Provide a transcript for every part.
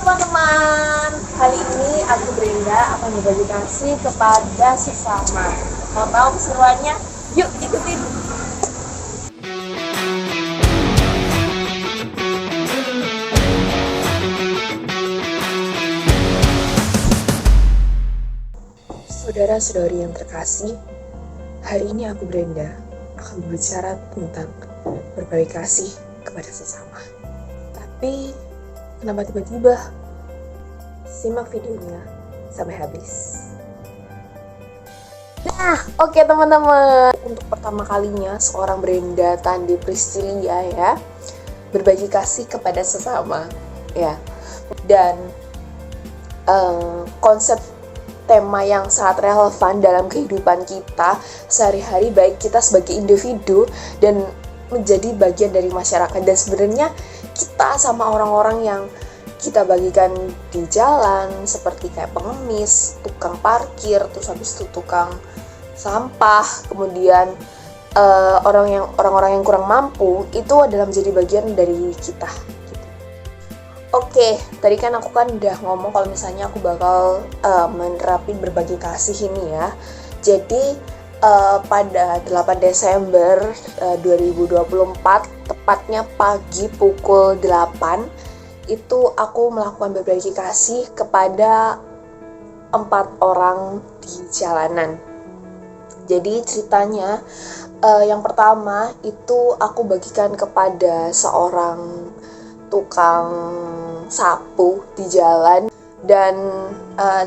teman-teman, kali ini aku Brenda akan berbagi kasih kepada sesama. Mau tahu keseruannya? Yuk ikutin. Saudara-saudari yang terkasih, hari ini aku Brenda akan berbicara tentang berbagi kasih kepada sesama. Tapi kenapa tiba-tiba? Simak videonya sampai habis. Nah, oke teman-teman. Untuk pertama kalinya seorang Brenda Tandi Priscilia ya berbagi kasih kepada sesama ya. Dan konsep tema yang sangat relevan dalam kehidupan kita sehari-hari, baik kita sebagai individu dan menjadi bagian dari masyarakat. Dan sebenarnya kita sama orang-orang yang kita bagikan di jalan seperti kayak pengemis, tukang parkir, terus habis itu tukang sampah, kemudian orang-orang yang kurang mampu, itu adalah menjadi bagian dari kita. Oke, tadi kan aku udah ngomong kalau misalnya aku bakal menerapin berbagi kasih ini ya. Jadi pada 8 Desember 2024, tepatnya pagi pukul 8, itu aku melakukan berbagi kasih kepada 4 orang di jalanan. Jadi ceritanya yang pertama itu aku bagikan kepada seorang tukang sapu di jalan. Dan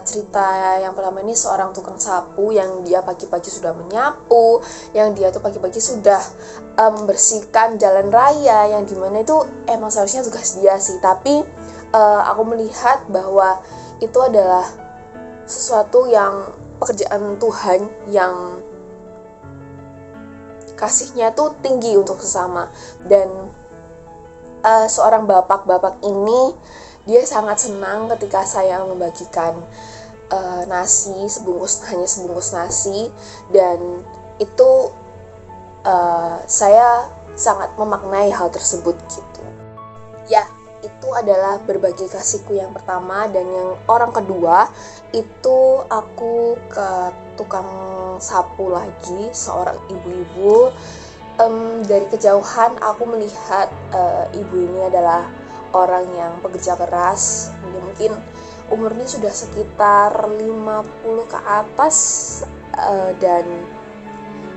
cerita yang pertama ini seorang tukang sapu yang dia pagi-pagi sudah menyapu, yang dia tuh pagi-pagi sudah membersihkan jalan raya, yang dimana itu emang seharusnya tugas dia sih, tapi aku melihat bahwa itu adalah sesuatu yang pekerjaan Tuhan yang kasihnya tuh tinggi untuk sesama. Dan seorang bapak ini dia sangat senang ketika saya membagikan nasi, hanya sebungkus nasi, dan itu saya sangat memaknai hal tersebut gitu. Ya, itu adalah berbagi kasihku yang pertama. Dan yang orang kedua itu aku ke tukang sapu lagi, seorang ibu-ibu. Dari kejauhan aku melihat ibu ini adalah orang yang pekerja keras. Dia mungkin umurnya sudah sekitar 50 ke atas, dan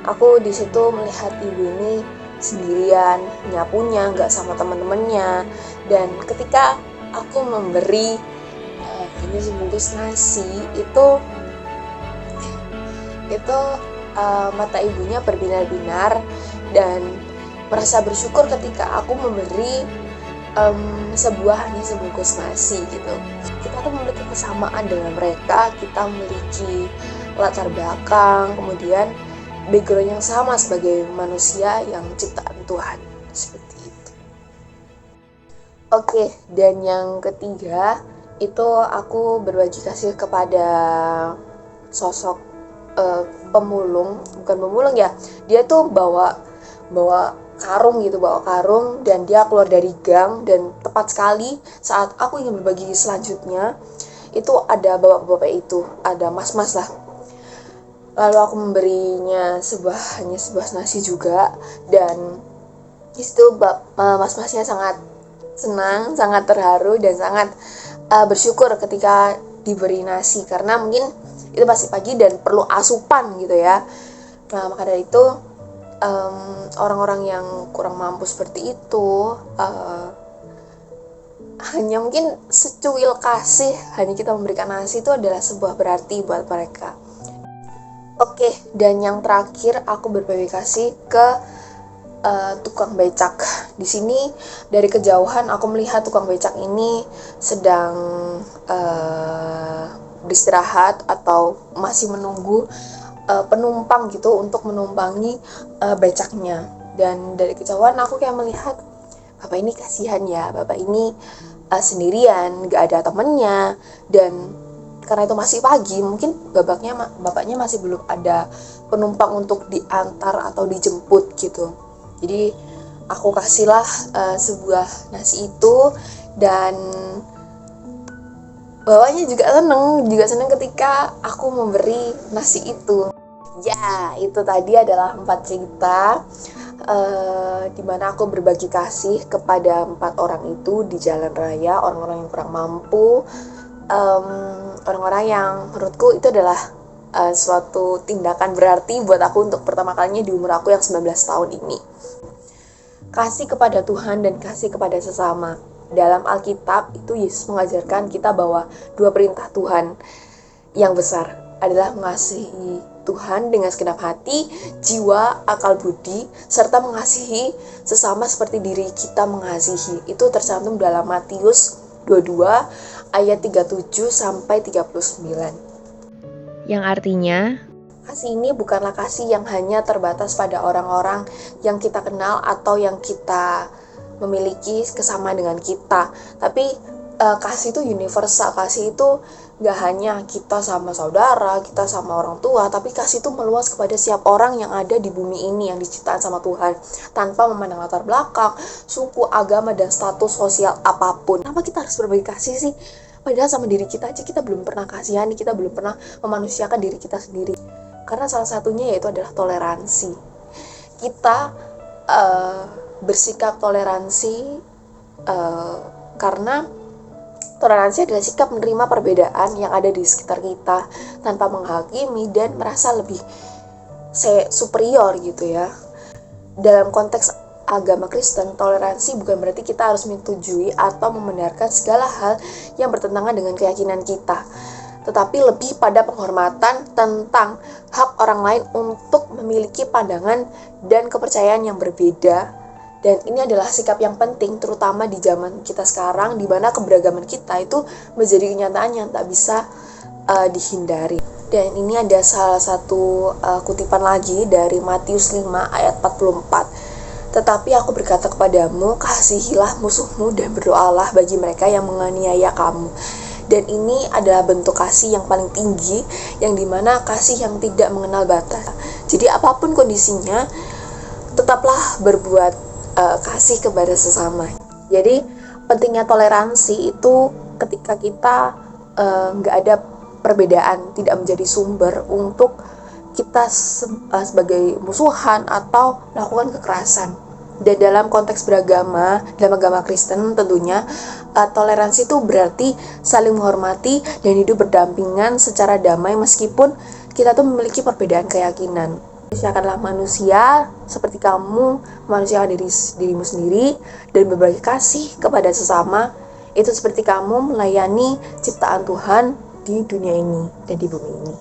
aku di situ melihat ibu ini sendirian nyapunya, nggak sama teman-temannya. Dan ketika aku memberi hanya sebungkus nasi, itu mata ibunya berbinar-binar dan merasa bersyukur ketika aku memberi hanya sebungkus nasi gitu. Kita tuh memiliki kesamaan dengan mereka, kita memiliki latar belakang, kemudian background yang sama sebagai manusia yang ciptaan Tuhan, seperti itu. Oke, dan yang ketiga itu aku berbagi kasih kepada sosok bukan pemulung ya, dia tuh bawa karung dan dia keluar dari gang. Dan tepat sekali saat aku ingin berbagi selanjutnya, itu ada bapak-bapak itu, ada mas-mas lah. Lalu aku memberinya hanya sebuah nasi juga, dan disitu mas-masnya sangat senang, sangat terharu, dan sangat bersyukur ketika diberi nasi, karena mungkin itu masih pagi dan perlu asupan gitu ya. Nah, maka dari itu orang-orang yang kurang mampu seperti itu hanya mungkin secuil kasih, hanya kita memberikan nasi, itu adalah sebuah berarti buat mereka. Oke, dan yang terakhir aku berbagi kasih ke tukang becak. Di sini dari kejauhan aku melihat tukang becak ini sedang beristirahat atau masih menunggu penumpang gitu untuk menumpangi becaknya. Dan dari kejauhan aku kayak melihat bapak ini kasihan ya, bapak ini sendirian, gak ada temennya. Dan karena itu masih pagi, mungkin bapaknya masih belum ada penumpang untuk diantar atau dijemput gitu. Jadi aku kasihlah sebuah nasi itu, dan bawahnya juga seneng ketika aku memberi nasi itu. Ya, itu tadi adalah 4 cerita di mana aku berbagi kasih kepada 4 orang itu di jalan raya, orang-orang yang kurang mampu, orang-orang yang menurutku itu adalah suatu tindakan berarti buat aku untuk pertama kalinya di umur aku yang 19 tahun ini. Kasih kepada Tuhan dan kasih kepada sesama. Dalam Alkitab itu Yesus mengajarkan kita bahwa 2 perintah Tuhan yang besar adalah mengasihi Tuhan dengan segenap hati, jiwa, akal budi, serta mengasihi sesama seperti diri kita mengasihi. Itu tercantum dalam Matius 22 ayat 37 sampai 39. Yang artinya, kasih ini bukanlah kasih yang hanya terbatas pada orang-orang yang kita kenal atau yang kita memiliki kesamaan dengan kita. Tapi kasih itu universal. Kasih itu gak hanya kita sama saudara, kita sama orang tua, tapi kasih itu meluas kepada setiap orang yang ada di bumi ini yang diciptakan sama Tuhan, tanpa memandang latar belakang, suku, agama, dan status sosial apapun. Kenapa kita harus berbagi kasih sih? Padahal sama diri kita aja kita belum pernah kasihani, kita belum pernah memanusiakan diri kita sendiri. Karena salah satunya yaitu adalah toleransi. Kita bersikap toleransi karena toleransi adalah sikap menerima perbedaan yang ada di sekitar kita tanpa menghakimi dan merasa lebih superior gitu ya. Dalam konteks agama Kristen, toleransi bukan berarti kita harus menyetujui atau membenarkan segala hal yang bertentangan dengan keyakinan kita, tetapi lebih pada penghormatan tentang hak orang lain untuk memiliki pandangan dan kepercayaan yang berbeda. Dan ini adalah sikap yang penting, terutama di zaman kita sekarang, di mana keberagaman kita itu menjadi kenyataan yang tak bisa dihindari. Dan ini ada salah satu kutipan lagi dari Matius 5 ayat 44. Tetapi aku berkata kepadamu, kasihilah musuhmu dan berdoalah bagi mereka yang menganiaya kamu. Dan ini adalah bentuk kasih yang paling tinggi, yang dimana kasih yang tidak mengenal batas. Jadi apapun kondisinya, tetaplah berbuat kasih kepada sesama. Jadi pentingnya toleransi itu ketika kita nggak ada perbedaan, tidak menjadi sumber untuk kita sebagai musuhan atau melakukan kekerasan. Dan dalam konteks beragama, dalam agama Kristen tentunya, toleransi itu berarti saling menghormati dan hidup berdampingan secara damai meskipun kita tuh memiliki perbedaan keyakinan. Manusiakanlah manusia seperti kamu memanusiakan dirimu sendiri dan berbagi kasih kepada sesama. Itu seperti kamu melayani ciptaan Tuhan di dunia ini dan di bumi ini.